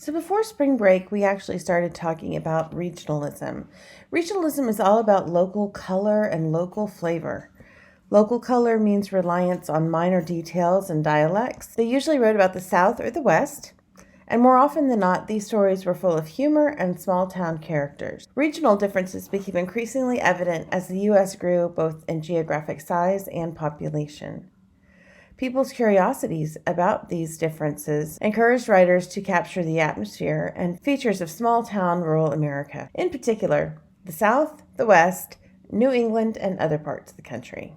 So before spring break, we actually started talking about regionalism. Regionalism is all about local color and local flavor. Local color means reliance on minor details and dialects. They usually wrote about the South or the West, and more often than not, these stories were full of humor and small-town characters. Regional differences became increasingly evident as the U.S. grew both in geographic size and population. People's curiosities about these differences encouraged writers to capture the atmosphere and features of small-town rural America, in particular, the South, the West, New England, and other parts of the country.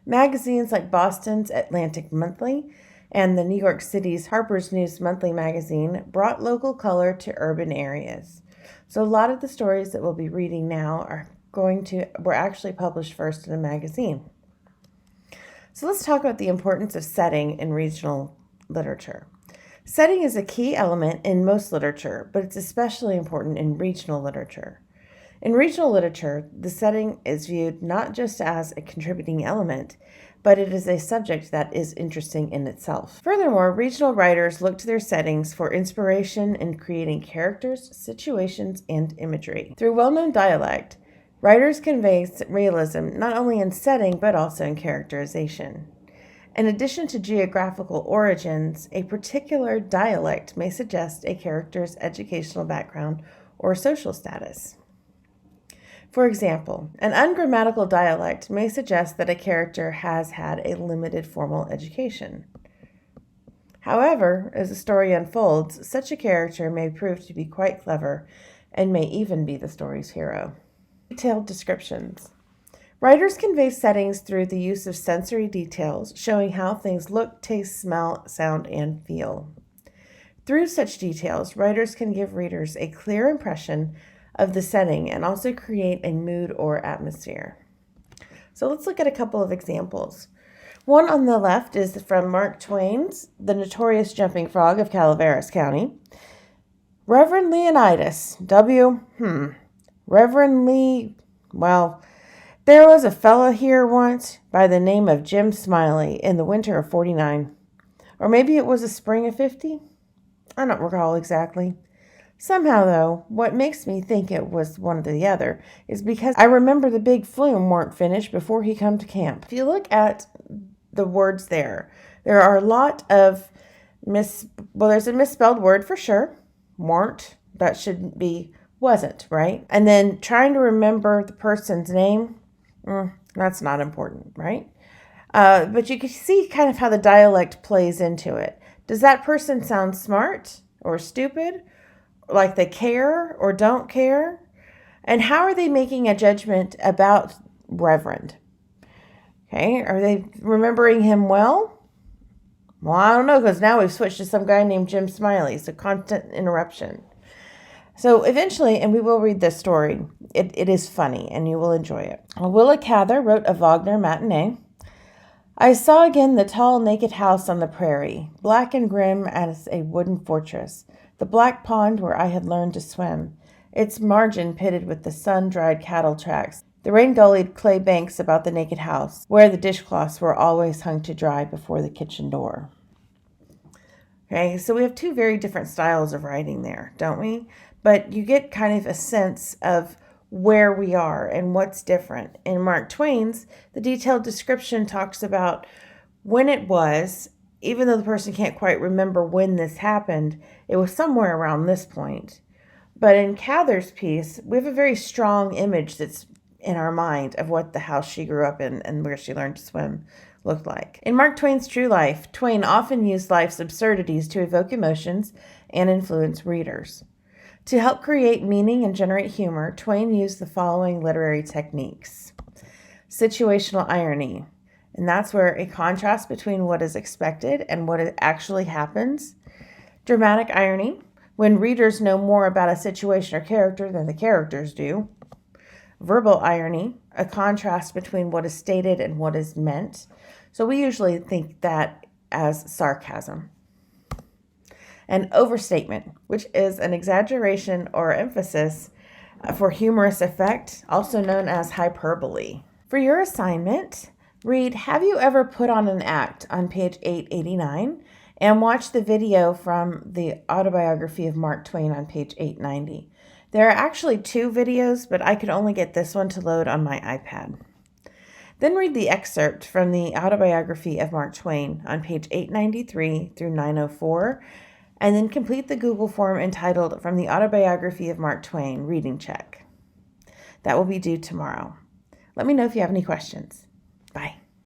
Magazines like Boston's Atlantic Monthly and the New York City's Harper's News Monthly magazine brought local color to urban areas. So a lot of the stories that we'll be reading now were actually published first in a magazine. So let's talk about the importance of setting in regional literature. Setting is a key element in most literature, but it's especially important in regional literature. In regional literature, the setting is viewed not just as a contributing element, but it is a subject that is interesting in itself. Furthermore, regional writers look to their settings for inspiration in creating characters, situations, and imagery. Through well-known dialect, writers convey realism not only in setting, but also in characterization. In addition to geographical origins, a particular dialect may suggest a character's educational background or social status. For example, an ungrammatical dialect may suggest that a character has had a limited formal education. However, as the story unfolds, such a character may prove to be quite clever and may even be the story's hero. Detailed descriptions. Writers convey settings through the use of sensory details, showing how things look, taste, smell, sound, and feel. Through such details, writers can give readers a clear impression of the setting and also create a mood or atmosphere. So let's look at a couple of examples. One on the left is from Mark Twain's The Notorious Jumping Frog of Calaveras County. Reverend Leonidas, Reverend Lee, there was a fella here once by the name of Jim Smiley in the winter of 49. Or maybe it was the spring of 50? I don't recall exactly. Somehow, though, what makes me think it was one or the other is because I remember the big flume weren't finished before he come to camp. If you look at the words there are a lot of there's a misspelled word for sure. Weren't. That should be wasn't, right? And then trying to remember the person's name, that's not important, right? But you can see kind of how the dialect plays into it. Does that person sound smart or stupid? Like they care or don't care? And how are they making a judgment about Reverend? Okay, are they remembering him well? Well, I don't know, because now we've switched to some guy named Jim Smiley, so constant interruption. So eventually, and we will read this story, it is funny and you will enjoy it. Willa Cather wrote a Wagner matinee. I saw again the tall, naked house on the prairie, black and grim as a wooden fortress, the black pond where I had learned to swim, its margin pitted with the sun-dried cattle tracks, the rain-gullied clay banks about the naked house, where the dishcloths were always hung to dry before the kitchen door. Okay, so we have two very different styles of writing there, don't we? But you get kind of a sense of where we are and what's different. In Mark Twain's, the detailed description talks about when it was, even though the person can't quite remember when this happened, it was somewhere around this point. But in Cather's piece, we have a very strong image that's in our mind of what the house she grew up in and where she learned to swim looked like. In Mark Twain's true life, Twain often used life's absurdities to evoke emotions and influence readers. To help create meaning and generate humor, Twain used the following literary techniques. Situational irony, and that's where a contrast between what is expected and what actually happens. Dramatic irony, when readers know more about a situation or character than the characters do. Verbal irony, a contrast between what is stated and what is meant. So we usually think that as sarcasm. And overstatement, which is an exaggeration or emphasis for humorous effect, also known as hyperbole. For your assignment, read Have You Ever Put on an Act on page 889 And watch the video from the autobiography of Mark Twain on page 890. There are actually 2 videos, but I could only get this one to load on my iPad. Then read the excerpt from the autobiography of Mark Twain on page 893 through 904, and then complete the Google form entitled From the Autobiography of Mark Twain, Reading Check. That will be due tomorrow. Let me know if you have any questions.